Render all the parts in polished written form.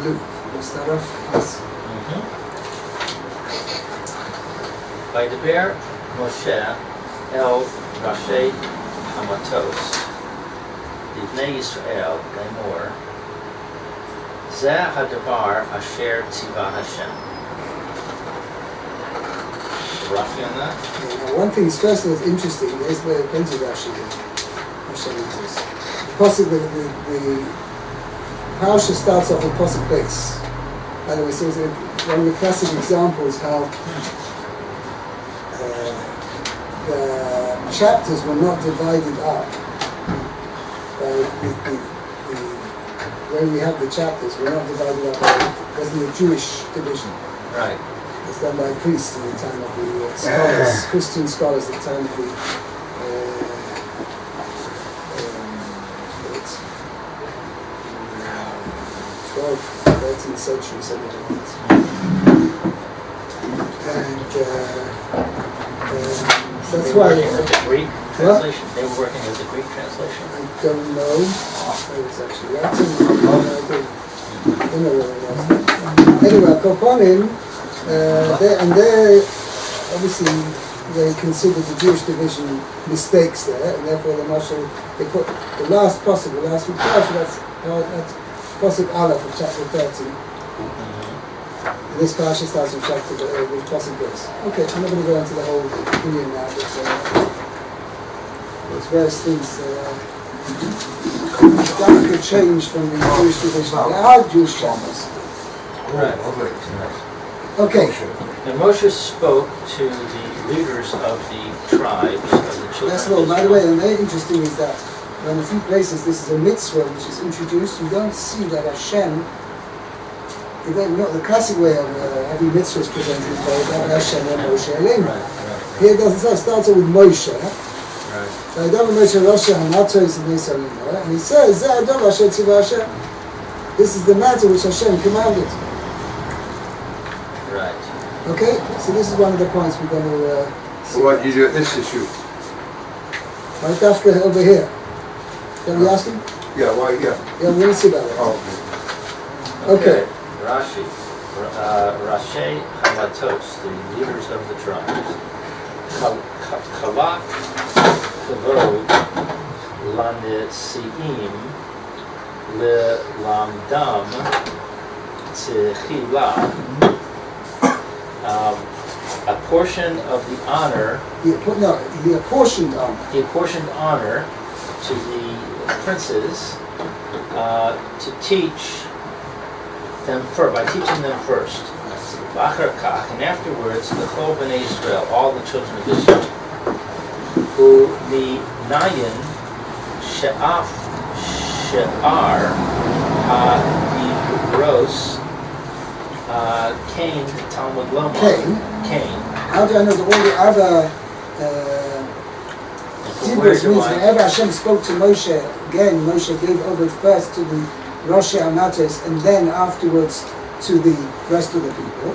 Luke. We'll start off. Yes. וידבר משה אל ראשי המטוס לבני ישראל לאמור זה הדבר אשר ציווה השם. Rashi on that? Now, one thing is first that's interesting, there's plenty of Rashi in Rashi matters. Possibly the parasha starts off with Posuk base. By the way, so it's one of the classic examples how the chapters were not divided up. The way we have the chapters were not divided up. It wasn't a Jewish division. Right. It's done by priests in the time of the scholars, Christian scholars at the time of the 12th, 13th century, something like that. And so that's why... With the Greek translation? They were working with the Greek translation? I don't know. It was actually Latin. I don't know where it was. Anyway, Koponim, they obviously they considered the Jewish division mistakes there, and therefore they put the last possible, the last week that's Posuk Aleph of chapter 13. And this parsha starts with Posuk Base. Okay, I'm not going to go into the whole opinion now, but there's various things that could change from the Jewish division. There are Jewish chapters. Right. Okay. And Moshe spoke to the leaders of the tribes of the children That's of all. Israel. By the way, and very interesting is that in a few places this is a mitzvah which is introduced. You don't see that Hashem, the classic way of every mitzvah is presented is by Hashem and Moshe Aleinu. Right. Here it doesn't start. It starts with Moshe. Right. And he says, this is the matter which Hashem commanded. Right. Okay, so this is one of the points we're going to see. So what do you do at this issue? Right after over here. Can we ask him? Yeah, why, yeah. Yeah, we're going to see about it. Oh, Okay. Rashi. Rashi Hamatos, the leaders of the tribes. Kalak Kavod Lanesiim Le Lamdam Tzechila. A portion of the honor. He apportioned honor. He apportioned honor to the princes to teach them by teaching them first. And afterwards, the whole Bnei Israel, all the children of Israel, who the Nayan She'af She'ar HaDibros Cain Talmud Lomar. Cain. How do I know that all the other Dibros means whenever Hashem spoke to Moshe, again, Moshe gave over first to the Rosh Amates and then afterwards to the rest of the people.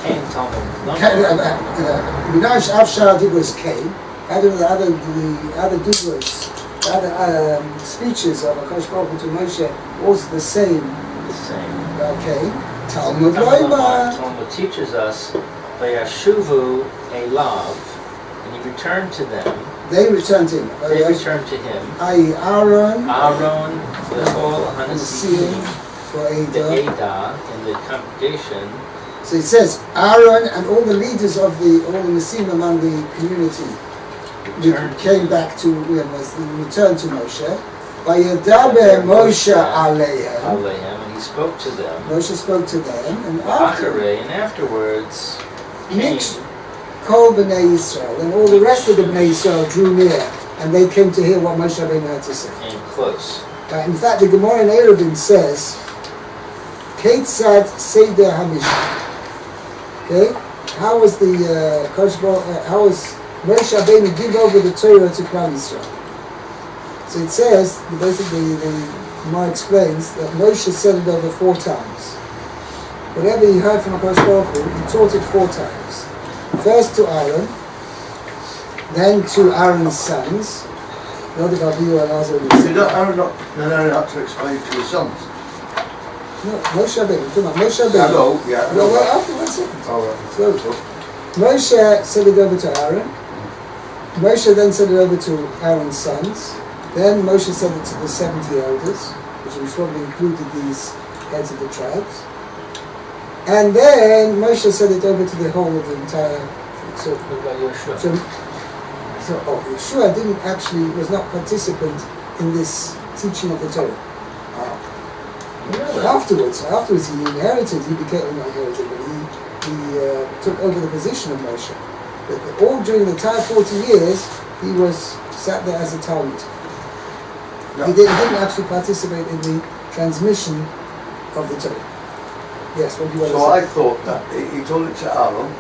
Cain Talmud Lomar. Minash Avshar Dibros Cain. I don't know the other Dibros, the other speeches of HaKodesh Baruch Hu to Moshe was the same. The same. Okay. Talmud Loimar. Talmud teaches us, Vayashuvu Elav, and he returned to them. They returned to him. They returned to him. I.e. Aaron, the whole Hanasiim, for the Ada. Ada, in the congregation. So it says Aaron and all the leaders of all the Nasim among the community came back to returned to Moshe. Vayedaber Moshe Aleihem. And he spoke to them. Moshe spoke to them, and afterwards came Kol Bnei Yisrael, and all the rest of the Bnei Yisrael drew near, and they came to hear what Moshe Rabbeinu had to say. Came close. In fact, the Gemara in Eruvin says, Keitzad Seder HaMishpah. Okay, how was how was Moshe Rabbeinu give over the Torah to Klal Yisrael? So it says, basically, the Gemara explains that Moshe said it over 4 times. Whatever he heard from HaKodesh Baruch Hu, he taught it 4 times. First to Aaron, then to Aaron's sons. Not about you and Azar. Did Aaron not to explain to his sons? No, Moshe Rabbeinu. We're talking about Moshe Rabbeinu. Hello, yeah. No, well, after 1 second. All right. Slowly. Moshe sent it over to Aaron. Moshe then sent it over to Aaron's sons. Then Moshe sent it to the 70 elders, which was probably included these heads of the tribes. And then Moshe sent it over to the whole of the entire. So, What about Yeshua? Yeshua didn't actually, was not participant in this teaching of the Torah. Really? Afterwards he inherited, he became, not inherited, but he took over the position of Moshe. But all during the entire 40 years, he was sat there as a Talmud. Yeah. He didn't actually participate in the transmission of the Torah. Yes, what do you want So to I say? thought that he told it to Aaron,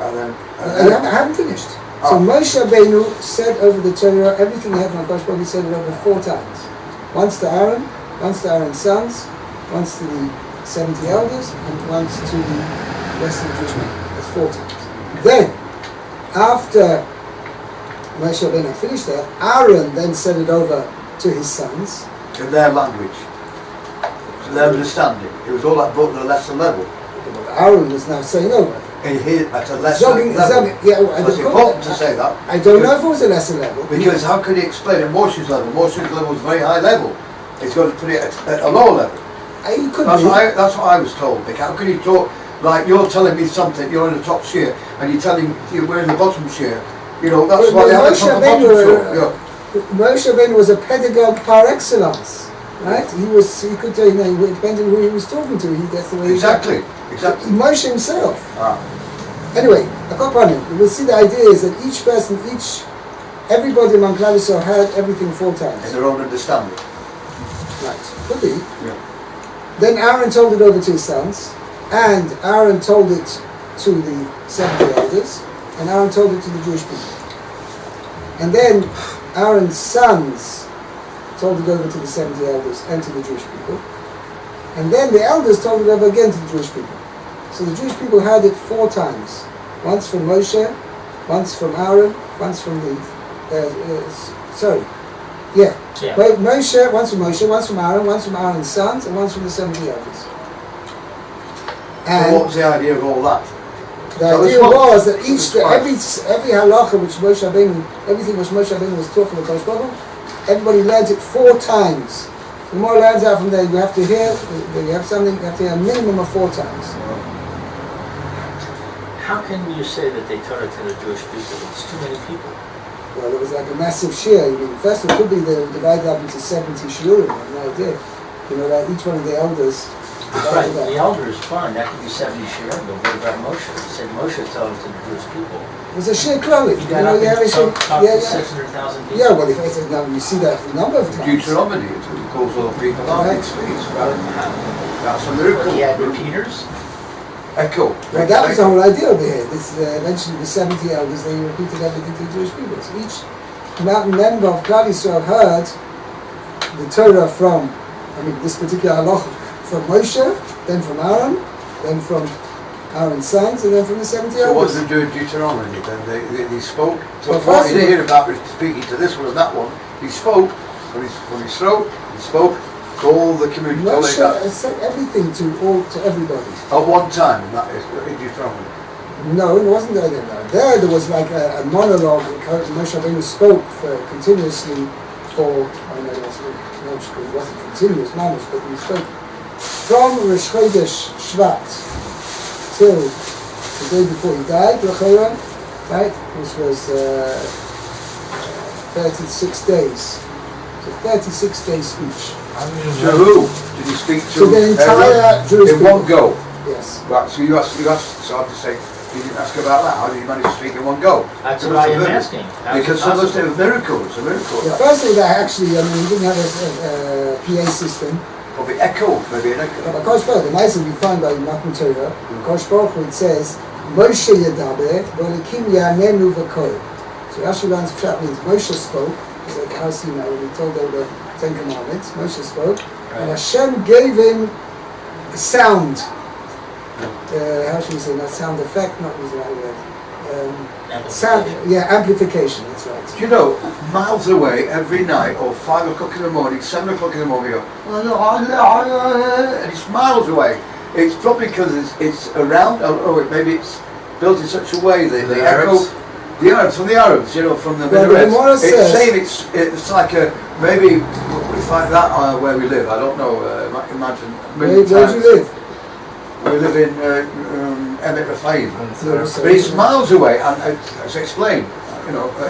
and then... I haven't finished. So Moshe Rabbeinu said over the Torah, everything he had from HaKodesh, he said it over 4 times. Once to Aaron, once to Aaron's sons, once to the 70 elders, and once to the rest of the Jewish people. That's 4 times. Then, after Moshe Rabbeinu had finished that, Aaron then sent it over to his sons. In their language, to their understanding. It was all that brought to a lesser level. Aaron was now saying over. And here at a lesser level. It's important to say that. I don't know if it was a lesser level. Because how could he explain at Moshe's level? Moshe's level was very high level. He's got to put it at a lower level. He could That's be. what I was told. Like, how can you talk, like you're telling me something, you're in the top share, and you're telling we're in the bottom share. You know, that's why they have it from the bottom share. Moshe Rabbeinu was a pedagogue par excellence. Right? He could tell you, it depended on who he was talking to. That's the way Exactly. Moshe himself. Anyway, we'll see the idea is that each person, everybody among Klal Yisrael had everything 4 times. In their own understanding. Right. Could be. Yeah. Then Aaron told it over to his sons, and Aaron told it to the 70 elders, and Aaron told it to the Jewish people. And then Aaron's sons told it over to the 70 elders and to the Jewish people. And then the elders told it over again to the Jewish people. So the Jewish people heard it 4 times. Once from Moshe, once from Aaron, once from the... Moshe, once from Aaron, once from Aaron's sons, and once from the 70 elders. And So what was the idea of all that? the idea was that every halacha which Moshe Rabbeinu, everything which Moshe Rabbeinu was taught from the HaKodesh Baruch Hu, everybody learns it 4 times. The more learns out from there, you have to hear, you have to hear a minimum of 4 times. How can you say that they taught it to the Jewish people? It's too many people. Well, it was like a massive share. First it could be they divided up into 70 shiurim, I have no idea. That each one of the elders Right, the elders, fine, that could be 70 shiurim, but what about Moshe? He said Moshe told it to the Jewish people. It was a shir klali. He got up and talked to 600,000 people. Yeah, well, if it's now you see that a number of times. Deuteronomy, it calls all people out. Right. That's a miracle. He had repeaters. Echo. Well, that was the whole idea over here. This eventually the 70 elders, they repeated everything to the Jewish people. So each member of Klal Yisrael heard the Torah from, this particular halacha, from Moshe, then from Aaron, then from Aaron's sons, and then from the 70 elders. So what did they do in Deuteronomy then? They spoke. So Well, what first you of didn't hear about speaking to this one and that one. He spoke from his throat. He spoke to all the community. Moshe said everything to everybody. At one time, and that is in Deuteronomy. No, it wasn't there then. There was like a monologue. Moshe Rabbeinu spoke continuously for. It wasn't continuous, but he spoke from Rosh Chodesh Shvat till the day before he died, right? Which was 36 days. So 36-day speech. To who did he speak to? So the entire Jewish in people. one go. Yes. Right. So you asked. So I have to say, you didn't ask about that. How did you manage to speak in one go? That's what I am asking. Because some of those miracles, a miracle. Yeah, firstly, that actually, he didn't have a PA system. Probably echo, maybe an echo. But HaKodesh Baruch Hu, the Ma'aseh we find by Matan Torah, HaKodesh Baruch Hu, it says, Moshe Yadaber, V'olikim Ya'anenu V'kol. So Rashi learns pshat means Moshe spoke, it's like how see now when we told them the 10 Commandments, Moshe spoke, and Hashem gave him a sound. How should we say, not sound effect, not was the right word. sound, amplification, that's right. Do you know, miles away every night, or 5 o'clock in the morning, 7 o'clock in the morning, you go, and it's miles away. It's probably because it's around, maybe it's built in such a way that the echo, the Arabs, from the Arabs, from the minarets. It's saying it's like maybe it's like that where we live. I don't know. Imagine. Where do you live? We live in Emet Rafaim, but it's miles away. And as I explained,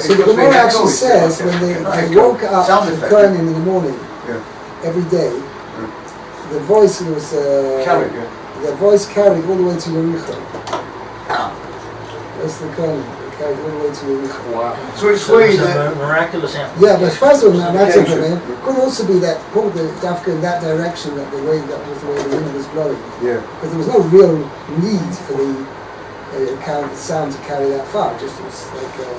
so the Gemara actually says when they woke up from Kohanim in the morning, every day, the voice was carried. The voice carried all the way to Yericho. That's the Kohanim. Carried all the way to Yericho. Wow. So it's way miraculous amplification. Yeah, but first of all, miraculous. It could also be that pulled the dafka in that direction, that was the way the wind was blowing. Yeah. Because there was no real need for the sound to carry that far. Just it was like a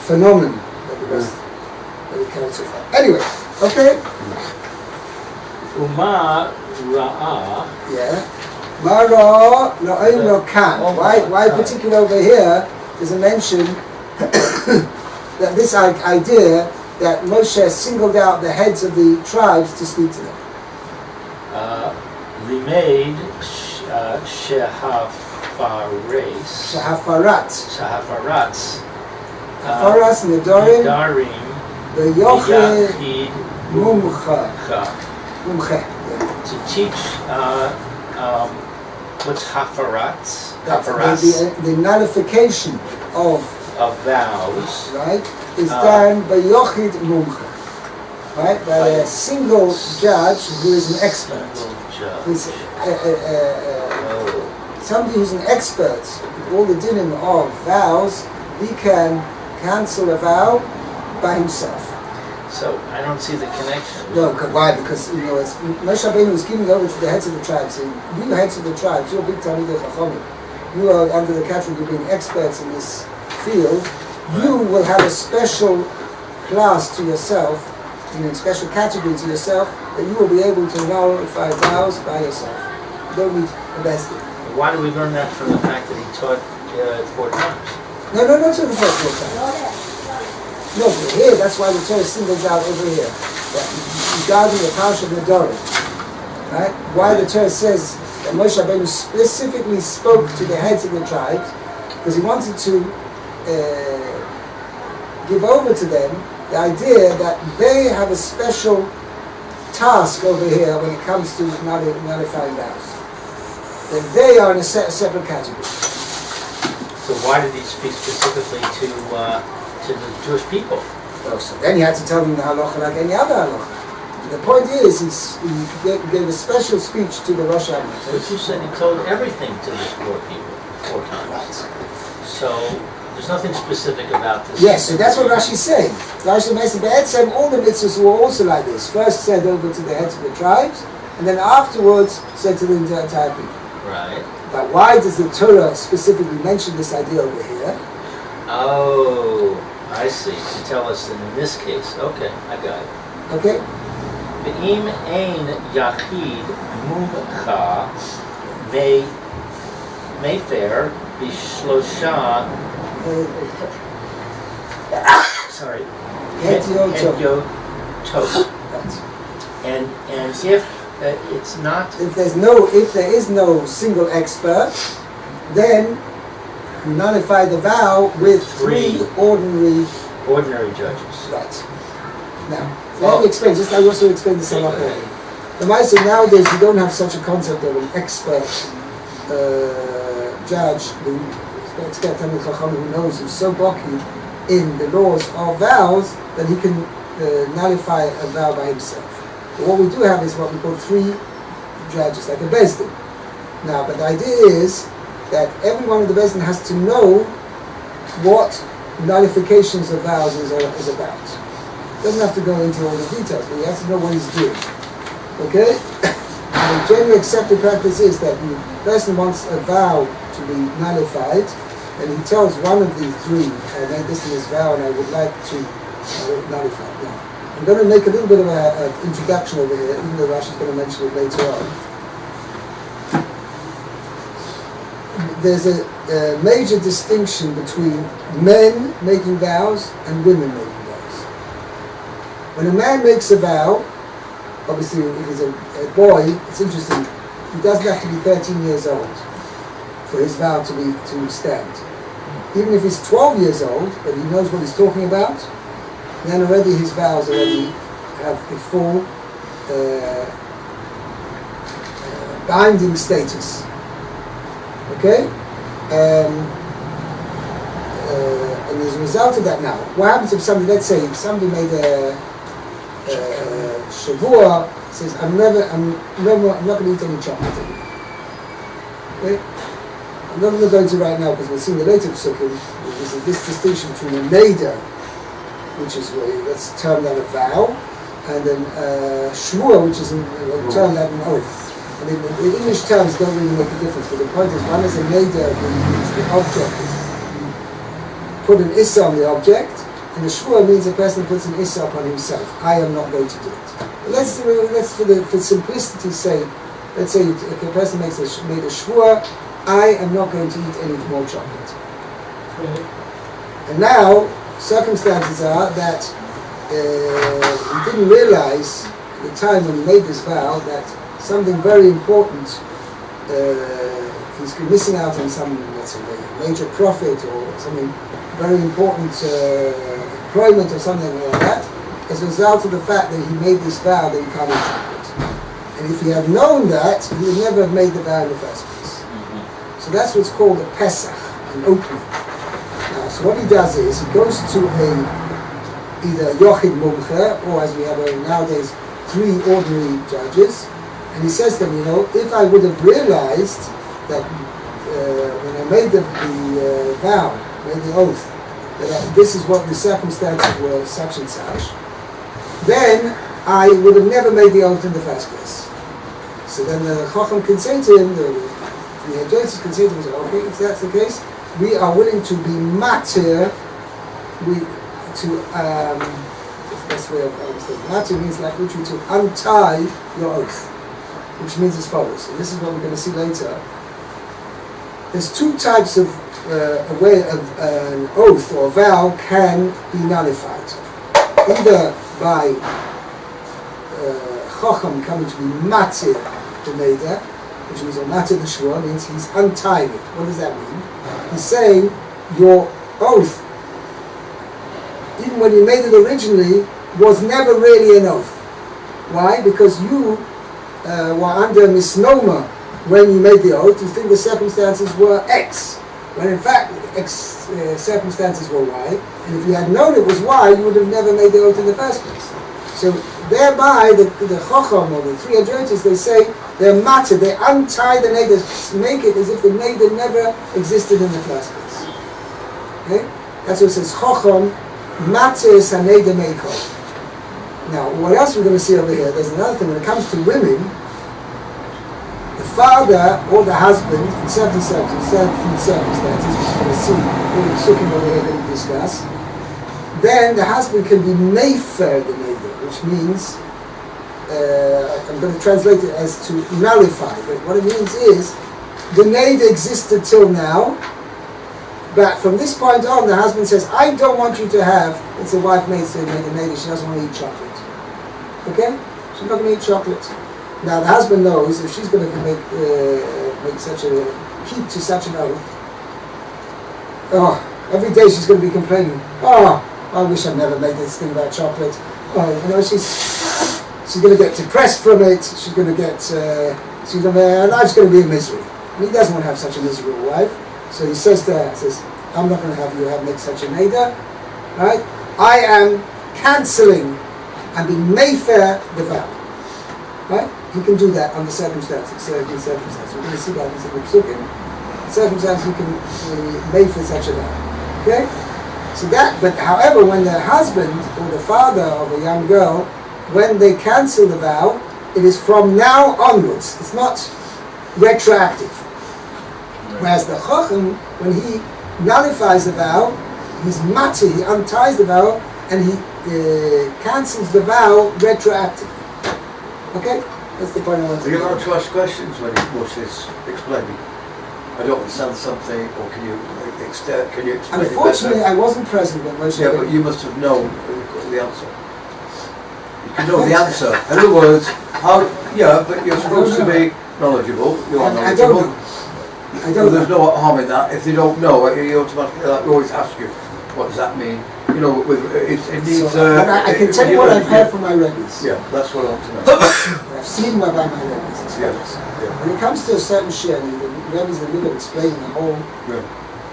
phenomenon that it carried so far. Anyway, okay. Uma Ra'ah. Yeah. Mara La'im Lokan. Why particularly over here is a mention that this idea that Moshe singled out the heads of the tribes to speak to them. Limeid Shehafaretz. Hafaras Nedarim. The Yochid Mumcha. To teach what's Hafaratz? The nullification of vows, right, is done by Yochid Mumcha, right, by a single judge who is an expert. Who's somebody who's an expert with all the dinim of vows. He can cancel a vow by himself. So I don't see the connection. No, why? Because as Moshe Rabbeinu was giving over to the heads of the tribes, saying, "You heads of the tribes, you're big Talmidei Chachamim. You are under the category of being experts in this field. You will have a special class to yourself, a special category to yourself, that you will be able to nullify vows by yourself. You don't need a bestie." Why do we learn that from the fact that he taught 4 times? No, not to the first 4 times. No, but here, that's why the Torah singles out over here. Regarding the Parsha of Nedarim. Right? Why the Torah says that Moshe Rabbeinu specifically spoke to the heads of the tribes, because he wanted to give over to them the idea that they have a special task over here when it comes to nullifying vows. That they are in a separate category. So why did he speak specifically to the Jewish people? Well, so then he had to tell them the halacha like any other halacha. The point is, he gave a special speech to the Rosh Hashanah. But you said he told everything to the 4 people 4 times. So there's nothing specific about this. Yes, so that's what Rashi's saying. Rashi said, all the mitzvahs were also like this. First said over to the heads of the tribes, and then afterwards said to the entire people. Right. But why does the Torah specifically mention this idea over here? Oh, I see. To tell us that in this case. Okay, I got it. Okay? Ve'im ein yachid mumcha mayfair bishlosha sorry hedyotot. And if it's not, if there is no single expert, then nullify the vow with 3 ordinary judges. Right. Now, let me explain. Just I also explained this a lot earlier. The Maisa nowadays you don't have such a concept of an expert judge, expert Talmid Chacham who knows, who's so baki in the laws of vows that he can nullify a vow by himself. But what we do have is what we call 3 judges, like a bezdin. Now, but the idea is that every one of the bezdin has to know what nullifications of vows is about. Doesn't have to go into all the details, but he has to know what he's doing. Okay? And the generally accepted practice is that the person wants a vow to be nullified, and he tells one of the 3, I made this in this vow and I would like to nullify it. Now, I'm going to make a little bit of an introduction over here, even though Rashi is going to mention it later on. there's a major distinction between men making vows and women making vows. When a man makes a vow, obviously if he's a boy, it's interesting, he doesn't have to be 13 years old for his vow to stand. Even if he's 12 years old, but he knows what he's talking about, then already his vows already have a full binding status. Okay? And as a result of that now, what happens if somebody, let's say, if somebody made a shavua, says, I'm not going to eat any chocolate anymore. Okay? I'm not going to go into it right now because we'll see in the later psukim, there's this distinction between a neder, which is, let's term that a vow, and then shvua, which is term that an oath. I mean, the English terms don't really make a difference, but the point is, one is a neder, means the object is put an issa on the object, and the shvua means a person puts an issa upon himself. I am not going to do it. But let's for simplicity's sake, let's say if a person made a shvua, I am not going to eat any more chocolate. And now, circumstances are that he didn't realize at the time when he made this vow that something very important, he's missing out on some, let's say, major profit or something very important employment or something like that, as a result of the fact that he made this vow that he can't eat chocolate. And if he had known that, he would never have made the vow in the first place. So that's what's called a Pesach, an opening. Now, so what he does is, he goes to either a Yochid Mumche, or as we have nowadays, 3 ordinary judges, and he says to them, if I would have realized that when I made the vow, made the oath, that this is what the circumstances were such and such, then I would have never made the oath in the first place. So then the Chacham can say to him, the judges can say to him, okay, if that's the case, we are willing to be matir, if the best way of understanding. Matir means like literally to untie your oath, which means as follows, and this is what we're going to see later. There's 2 types of a way of an oath or vow can be nullified. Either by Chacham coming to be matir the neder, which means matir the shvua, means he's untying it. What does that mean? He's saying your oath, even when you made it originally, was never really an oath. Why? Because you were under misnomer when you made the oath. You think the circumstances were X, when in fact circumstances were Y. And if you had known it was Y, you would have never made the oath in the first place. So thereby, the Chacham or the 3 judges, they say they're matter, they untie the neder, make it as if the neder never existed in the first place. Okay? That's what it says, Chacham matter saneder meiko. Now, what else we're going to see over here? There's another thing. When it comes to women, the father or the husband, in certain circumstances, which we're going to see, all the psukim over here going to discuss, then the husband can be mefer the neder, which means, I'm going to translate it as to nullify, but what it means is, the neder existed till now, but from this point on, the husband says, I don't want you to have, it's a wife made a neder, she doesn't want to eat chocolate. Okay? She's not going to eat chocolate. Now the husband knows if she's going to make such a, keep to such an oath, every day she's going to be complaining, I wish I'd never made this thing about chocolate. She's going to get depressed from it, she's going to get, her life's going to be a misery. And he doesn't want to have such a miserable wife. So he says to her, I'm not going to have you make such a neder, right? I am cancelling and be mefer the vow, right? He can do that under circumstances, certain circumstances. We're going to see that in the psukim. Circumstances he can mefer such a vow, okay? So that, but however, when the husband or the father of a young girl, when they cancel the vow, it is from now onwards. It's not retroactive. Whereas the Chacham, when he nullifies the vow, he's mati, he unties the vow, and he cancels the vow retroactively. Okay? That's the point I want to make. Are you allowed to ask questions when Moshe is explaining? I don't understand something, or can you explain it Unfortunately, better? I wasn't present when Moshe. Yeah, but you must have known the answer. You know the answer. In other words, how? Yeah, but you're supposed to be knowledgeable. You are I don't knowledgeable. know. I Well, don't there's know. no harm in that. If they don't know, you automatically always ask you, what does that mean? You know, it needs. But I can tell you what I've heard from my rabbis. Yeah, that's what I want to know. I've seen by my rabbis. Yes. Yeah. When it comes to a certain shir, the rabbis in the middle explaining the whole Yeah.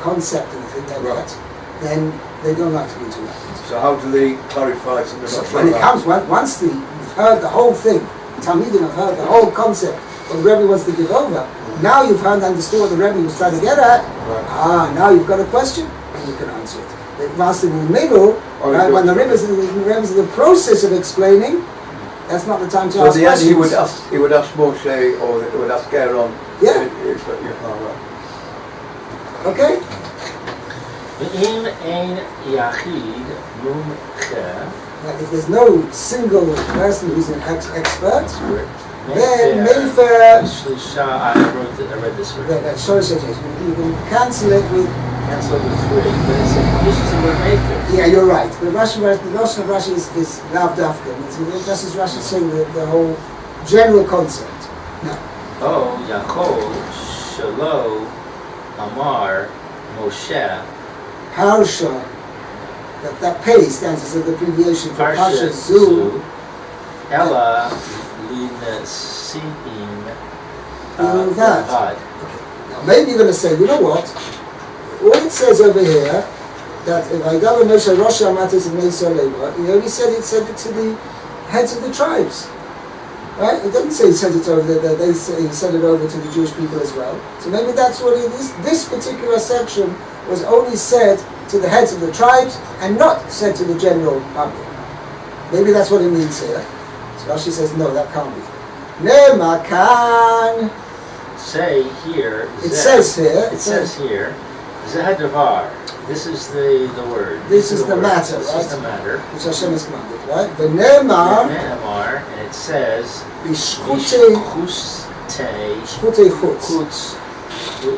concept and things like Right. that, then they don't like to be interrupted. So how do they clarify something? So not when it like comes, once you've heard the whole thing, Talmidim have heard the whole concept, what the Rebbe wants to give over, now you've heard and understood what the Rebbe was trying to get at, Right. now you've got a question, and you can answer it. But whilst in the middle, right, when the Rebbe's in the process of explaining, that's not the time to So ask at the end questions. he would ask Moshe, or he would ask Aaron. Yeah. Okay? ואם אין יחיד מומחה, Now, if there's no single person who's an expert, then Mayfair, Mayfair, Shlisha, I read this word. sorry, you can cancel it with. Cancel the three, but it's uses the word Mayfair. Yeah, you're right. The notion of Rashi is lav dafka. This is Rashi saying the whole general concept. Now, Oh, Yaakov, Shalo, Amar, Moshe, Parsha, that pay stands as the abbreviation for Parsha Parsha Zu. Ella, Linesiim, That. Avad. Now, maybe you're going to say, you know what? All it says over here, that if I gather Moshe Rosh Hamatis and Yeshiva, he only said it to the heads of the tribes. Right? It doesn't say he sent it over there, he sent it over to the Jewish people as well. So maybe that's what it is. This particular section was only said to the heads of the tribes and not said to the general public. Maybe that's what it means here. So Rashi says, no, that can't be. Nemakan. Say here. It says here. It says here. Zehadavar. This is the word. This is the word. matter, This right? is the matter. Which Hashem has commanded, right? V'nemar Ne'emar, and it says b'shchutei chutz. Chutz. In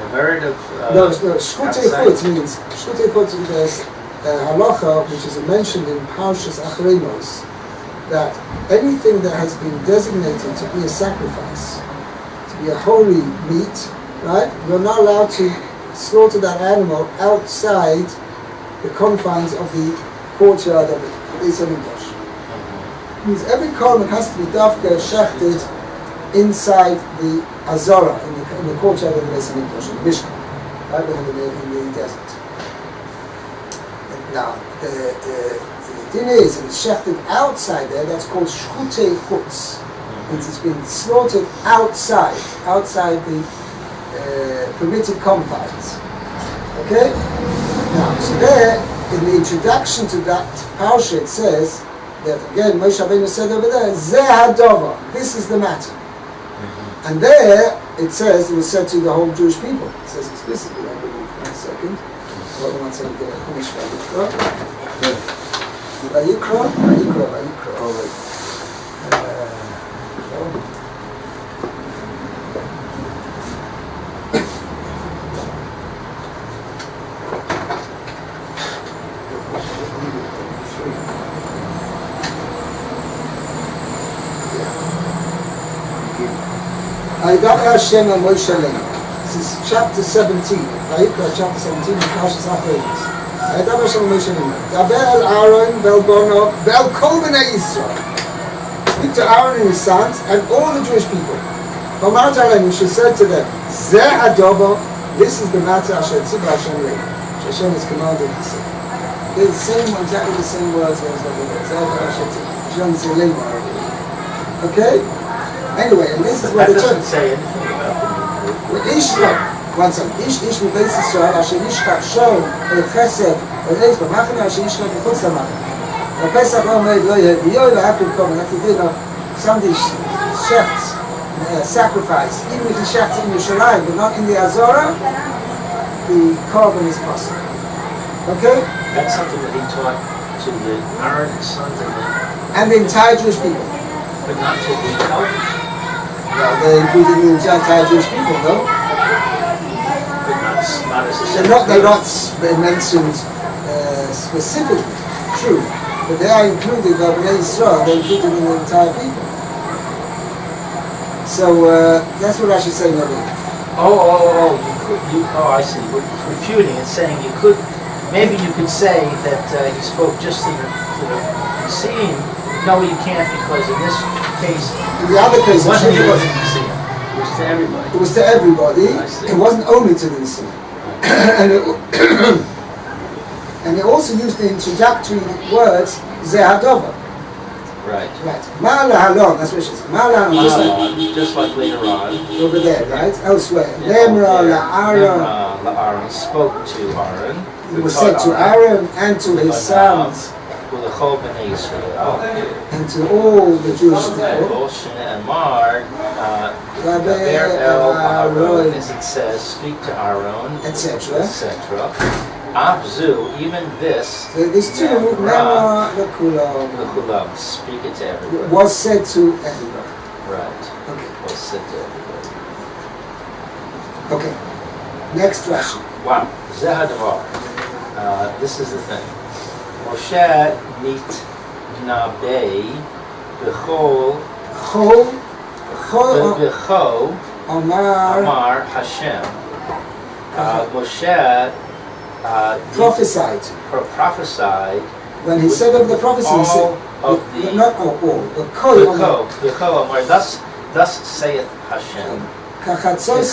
the word of No, shchutei chutz means shchutei chutz is halacha, which is mentioned in Parshas Achremos, that anything that has been designated to be a sacrifice, to be a holy meat, right? You're not allowed to slaughter that animal outside the confines of the courtyard of the Beis Hamikdash. Means every korban has to be dafka shechted inside the azara, in the courtyard of the Beis Hamikdash, in the Mishkan, right, in the desert. And now, the thing is, if it's shechted outside there, that's called shchutei chutz. Means it's been slaughtered outside the permitted confines. Okay? Now, so there, in the introduction to that parsha, it says that again, Moshe Rabbeinu said over there, Zeh hadova, this is the matter. And there, it says, it was said to the whole Jewish people. It says explicitly, I believe. 1 second. Hold on 1 second, get a Chumash Vayikra. All right. Vayidbar Hashem al Moshe Rabbeinu. This is chapter 17. Vayikra chapter 17 in Parshas Achremos. Vayidbar Hashem al Moshe Rabbeinu. Daber el Aaron ve'el bono ve'el kol bnei Yisrael. Speak to Aaron and his sons and all the Jewish people. V'amar ta'alem, she said to them, Zeh hadovo, this is the matter asher tzivah Hashem leinu. Hashem has commanded to say. They're exactly the same words as the words. Zeh asher tzivah Hashem leinu. Okay? Anyway, and this is what that the doesn't church. say anything about the new One second. Ish mi Beis Yisrael asher yishchak shor el chesed el eitz b'machane asher yishchak b'chutz l'machane. The Pesach Omer lo yehiyoy la'akiv korban. That's the din of somebody shechts sacrifice, even if he shechts in Yerushalyim, but not in the Azora, the korban is possible. Okay? That's something that he taught to the Aaron's sons And the entire Jewish people. but not to the elders. Well, they're including the entire Jewish people, though. not They're not mentioned specifically, true, but they are included by Bnei Yisrael, they're included in the entire people. So that's what Rashi is saying over here. I see. We're refuting and saying you could, maybe you could say that he spoke just to the Nisim. No, you can't, because in this case, in the other case, it wasn't to Nisim. It was to everybody. It was to everybody. It wasn't only to the Nisim. And it also used the introductory words Zehadova. Right. Ma'ala halon, that's what she says. Ma'ala halon, just like later on. Over there, right? Elsewhere. Nemra la'Aaron spoke to Aaron. It was said to Aaron and to his sons. And to all the Jewish people. As it says, speak to Aaron, etc. Abzu, even this. These two, Nema Lekulam, speak it to everybody. Was said to everybody. Right. Okay. Was said to everybody. Okay. Next Rashi. Wow. Zehadavar. This is the thing. Moshe nit nabei b'chol Amar Hashem. Moshe prophesied. When he said of the prophecy, he said, not all, the Amar, thus saith Hashem. Kachatzos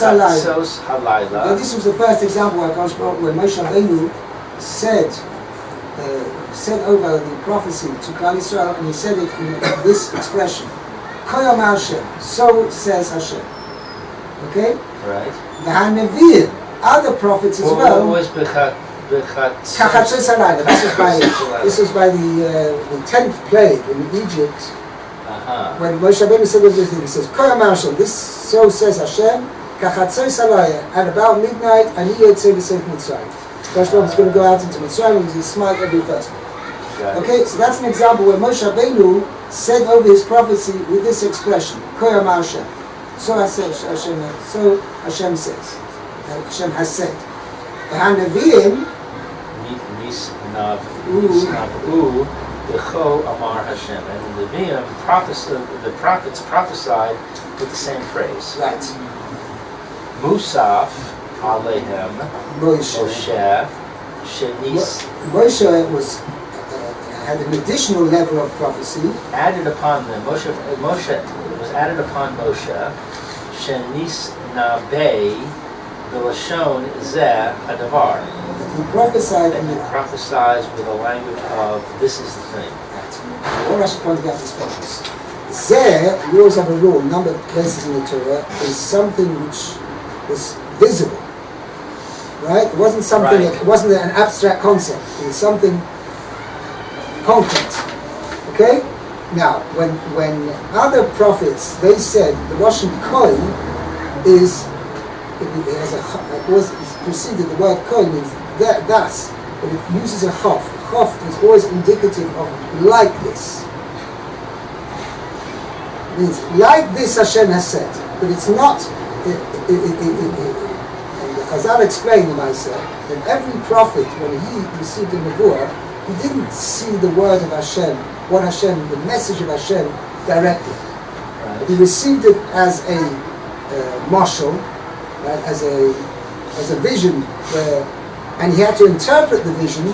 halayla. This was the first example where Moshe Rabbeinu said over the prophecy to Klal Yisrael, and he said it in this expression: Koyam Hashem, so says Hashem. Okay? Right. The Hanevir, other prophets as well. What was Kachatzos halayla. This was by the 10th plague in Egypt. When Moshe Rabbeinu said everything, he says, Koyam Hashem, this so says Hashem, Kachatzos halayla, at about midnight, Ani Yotzei B'Seif Mitzrayim. Josh Baruch is going to go out into Mitzrayim and he smite every firstborn. Okay, so that's an example where Moshe Rabbeinu said over his prophecy with this expression, Koyam Hashem. So Hashem says. Hashem has said. The Hanavim, Amar Hashem. And the Nevi'im, the prophets prophesied with the same phrase. Right. Musaf Alehem Moshe Shenis. Moshe had an additional level of prophecy added upon them. Moshe was added upon Moshe. Shenis Nabei B'Lashon Zeh Hadavar. He prophesied and he prophesies with a language of this is the thing. What Rashi pointed out is focus. Zeh, we always have a rule, a number of places in the Torah, is something which was visible. Right? It wasn't something. Right. It wasn't an abstract concept. It was something concrete. Okay. Now, when other prophets they said the Russian koi is it has it's preceded the word koi means thus, but it uses a chof. Chof is always indicative of like this. It means like this Hashem has said, but it's not. As I'll explain to myself, that every prophet, when he received the Nevuah, he didn't see the word of Hashem, the message of Hashem directly. Right. He received it as a marshal, right, as a vision, and he had to interpret the vision,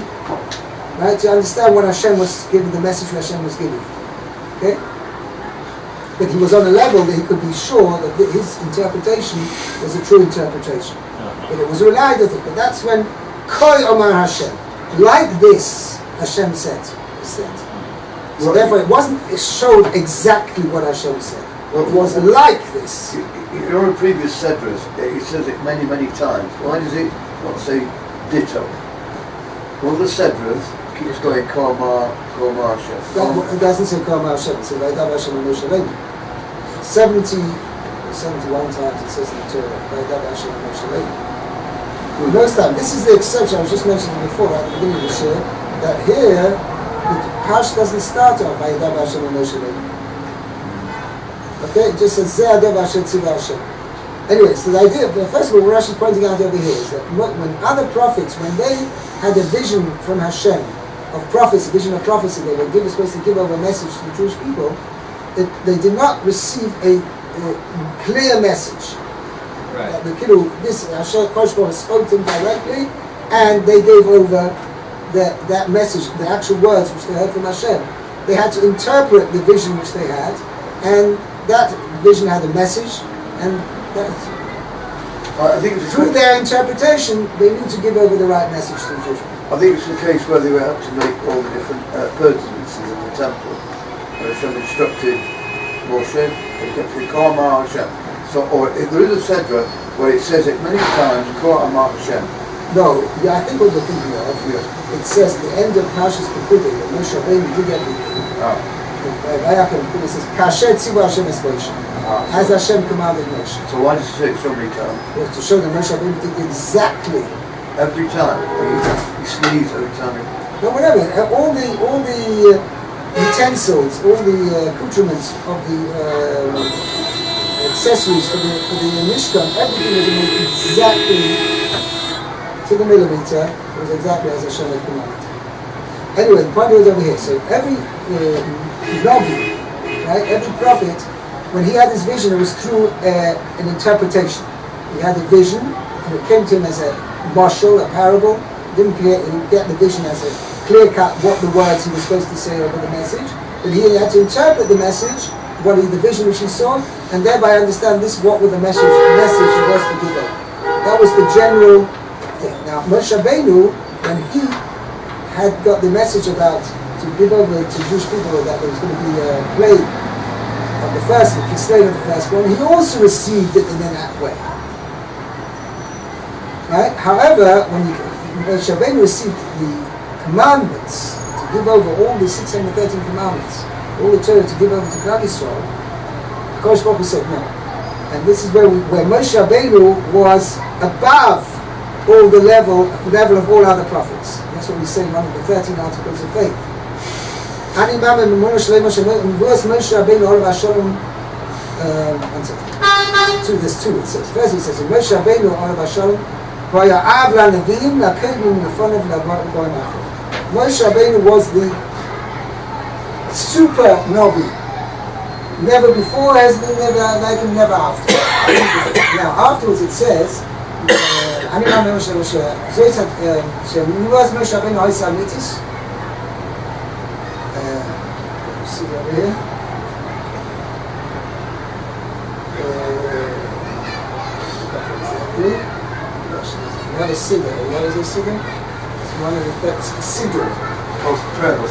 right, to understand what Hashem was giving, the message Hashem was giving. Okay? But he was on a level that he could be sure that his interpretation was a true interpretation. But it was relied on it. But that's when Koi Omar Hashem, like this, Hashem said. So therefore, it showed exactly what Hashem said. It was like this. In the previous Sedras, it says it many, many times. Why does it not say ditto? All the Sedras keeps going Koma Hashem. It doesn't say Koma Hashem. It says Vaydav Hashem and Yerushalyim. 71 times it says in the Torah Vaydav Hashem and Yerushalyim. Most time, this is the exception. I was just mentioning before at the beginning of the year that here the Pash doesn't start off Vaydav Hashem and Yerushalyim. Okay, it just says Zeh Adav Hashem Tziva Hashem. Anyway, so the idea, first of all, what Rashi is pointing out over here is that when other prophets, when they had a vision from Hashem of prophecy, vision of prophecy, they were supposed to give over a message to the Jewish people, they did not receive a clear message. Right. This Hashem HaKodesh spoke to them directly, and they gave over that message, the actual words which they heard from Hashem. They had to interpret the vision which they had, and that vision had a message, and I think through their interpretation, they need to give over the right message to the Jewish people. I think it's the case where they were able to make all the different pertinences in the temple. Hashem instructed Moshe, he kept saying, Kol Amar Hashem. So, or if there is a Sedra where it says it many times, Kol Amar Hashem. No, I think what you're thinking of, it says at the end of Parshas Pekudei, that Moshe Rabbeinu did everything. It says, Kasher Tziva Hashem es Moshe, as Hashem commanded Moshe. So why does it say it so many times? Well, to show that Moshe Rabbeinu did exactly. Every time? He sneezed every time. No, whatever. All the utensils, all the accoutrements of the accessories for the Mishkan, everything was made exactly to the millimeter. It was exactly as Hashem had commanded. Anyway, the point was over here. So every Navi, right, every prophet, when he had his vision, it was through an interpretation. He had a vision, and it came to him as a mashal, a parable. He didn't get the vision as a clear cut what the words he was supposed to say over the message, but he had to interpret the message, the vision which he saw, and thereby understand this what the message was to give over. That was the general thing. Now Moshe Rabbeinu, when he had got the message about to give over to Jewish people that there was going to be a plague of the first, the slaying of the firstborn, he also received it in that way. Right? However, when Moshe Rabbeinu received the commandments to give over all the 613 commandments, all the Torah to give over to Klal Yisrael, HaKodesh Baruch Hu said no. And this is where Moshe Rabbeinu was above all the level of all other prophets. That's what we say in one of the 13 articles of faith. Ani Mama Moshe Rabbeinu Olav Hashem. One second. There's two. It says first it says Moshe Rabbeinu Olav Hashem. Moshe Rabbeinu was the super Navi. Never before has been, never like him, never after. Now afterwards it says, אני מאמין Moshe Rabbeinu היה סמיתיס. See over here. Not a siddur. What is a siddur? It's one of the that's siddur. Oh, treble.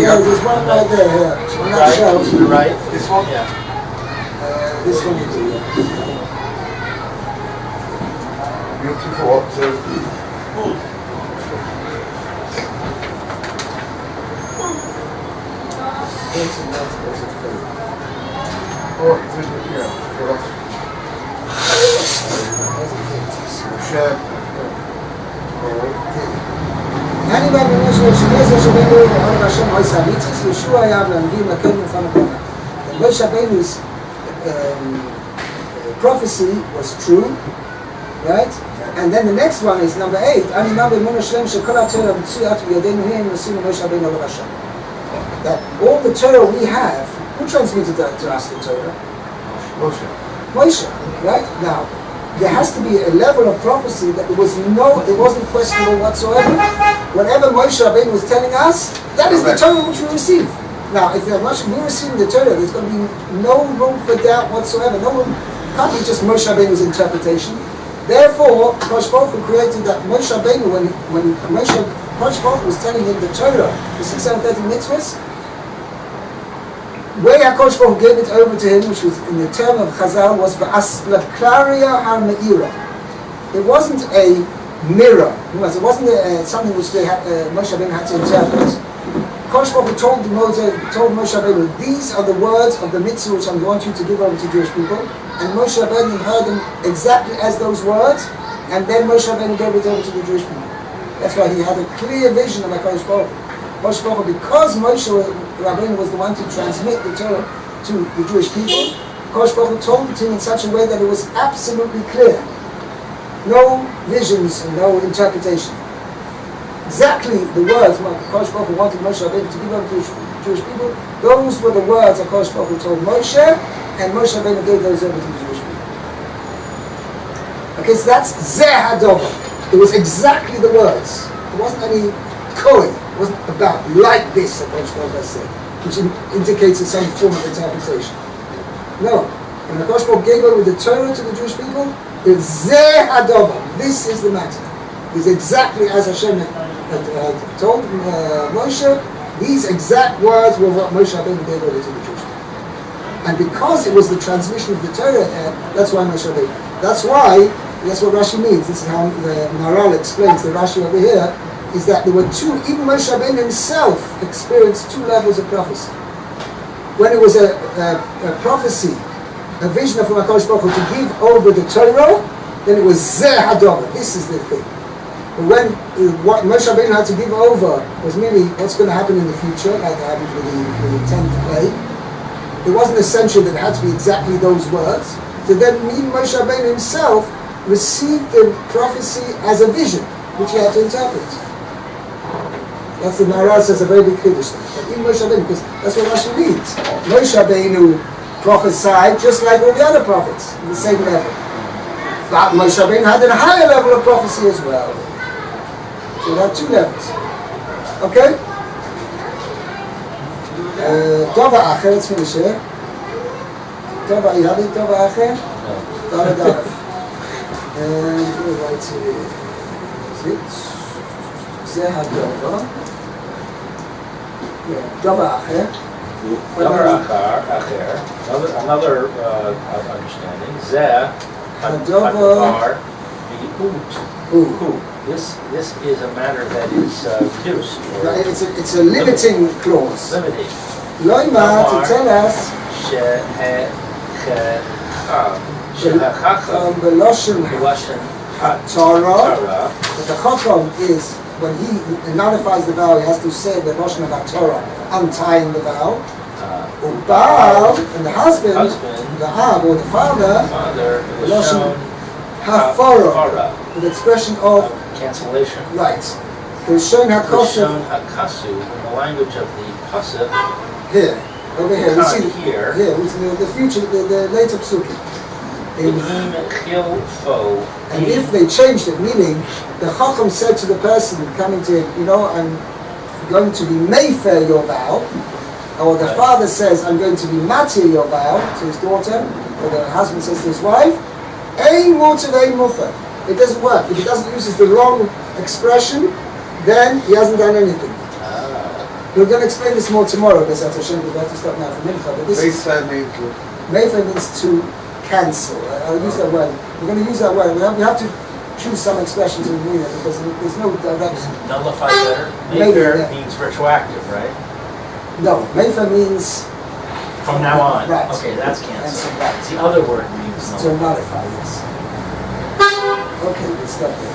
Yeah, there's one right there. Yeah. On that shelf. To the right. This one? Yeah. This one you do. Yeah. You're looking for what? Oh, it's in here. אני בא במה Moshe Rabbeinu Olav Hashem Oisa Mitzis, Yeshua היה להנביא מקל מלפן הקורונה. Moshe Rabbeinu's prophecy was true, right? And then the next one is number 8. אני בא באמונה שלם שכל התורה מצוית בידינו הם נשיאים Moshe Rabbeinu Olav Hashem. That all the Torah we have, who transmitted that to us, the Torah? Moshe, right? Now, there has to be a level of prophecy that it wasn't questionable whatsoever. Whatever Moshe Rabbeinu was telling us, that is the Torah which we receive. Now, if we're receiving the Torah, there's going to be no room for doubt whatsoever. No room, it can't be just Moshe Rabbeinu's interpretation. Therefore, HaKodesh Baruch Hu created that Moshe Rabbeinu, when HaKodesh Baruch Hu was telling him the Torah, the 613 mitzvahs, where HaKodesh Baruch Hu gave it over to him, which was in the term of Chazal, was ba'asplaklaria ha-me'ira. It wasn't a mirror. It wasn't something which Moshe Rabbeinu had to interpret. HaKodesh Baruch Hu told Moshe Rabbeinu, these are the words of the mitzvah which I want you to give over to Jewish people. And Moshe Rabbeinu heard them exactly as those words, and then Moshe Rabbeinu gave it over to the Jewish people. That's why he had a clear vision of HaKodesh Baruch Hu. Because Moshe Rabbeinu was the one to transmit the Torah to the Jewish people, HaKodesh Baruch Hu told it to him in such a way that it was absolutely clear. No visions and no interpretation. Exactly the words HaKodesh Baruch Hu wanted Moshe Rabbeinu to give over to Jewish people, those were the words HaKodesh Baruch Hu told Moshe, and Moshe Rabbeinu gave those over to the Jewish people. Okay, so that's Zeh HaDover. It was exactly the words. There wasn't any Kohen. It wasn't about like this, HaKodesh Baruch Hu said, which indicates some form of interpretation. No. When HaKodesh Baruch Hu gave over the Torah to the Jewish people, it's Zeh HaDover. This is the matter. It's exactly as Hashem had told Moshe. These exact words were what Moshe Rabbeinu gave over to the Jewish people. And because it was the transmission of the Torah, that's why Moshe Rabbeinu. That's what Rashi means. This is how the Maharal explains the Rashi over here, is that there were two, even Moshe Rabbeinu himself experienced two levels of prophecy. When it was a prophecy, a vision from HaKodesh Baruch Hu to give over the Torah, then it was Zeh HaDover. This is the thing. But when what Moshe Rabbeinu had to give over was merely what's going to happen in the future, like it happened with the 10th plague, it wasn't essential that it had to be exactly those words. So then even Moshe Rabbeinu himself received the prophecy as a vision, which he had to interpret. That's the Maharal says a very big Kiddush. But even Moshe Rabbeinu, because that's what Rashi means. Moshe Rabbeinu prophesied just like all the other prophets, in the same level. But Moshe Rabbeinu had a higher level of prophecy as well. So there are two levels. Okay? Tova Acher, let's finish here. Tova, you have it, Tova Acher? No. Tova Darf. And we'll write here. Zeh HaDover. Yeah, Tova Acher. Tova Acher. Another understanding. Zeh HaDover. This is a matter that is reduced. It's a limiting clause. Limiting. Loima to tell us Chacham Beloshen Torah. But the Chacham is when he nullifies the vow, he has to say the Loshen of Torah, untying the vow. Ubal and the husband, the Av or the father, Loshen Hafara, with the expression of cancellation. Right. Rishon HaKosu. Rishon HaKasu, in the language of the Pasuk. Here, over here. We see here. Here, we see the future, the later psukim. And if they changed it, meaning the Chacham said to the person coming to him, I'm going to be Mayfair your vow, or the father says, I'm going to be Matir your vow to his daughter, or the husband says to his wife, Ein Mutter Ein Muffer. It doesn't work. If he doesn't use the wrong expression, then he hasn't done anything. We're going to explain this more tomorrow, because we have to stop now for Mincha. But this Mayfair means to cancel. I'll use that word. We're going to use that word. We have to choose some expressions in the meaning, because there's no direction. Nullify better? Mayfair means retroactive, right? No, Mayfair means from now on. Right. Okay, that's cancel. Right. The other word means to nullify, yes. Okay, let's stop there.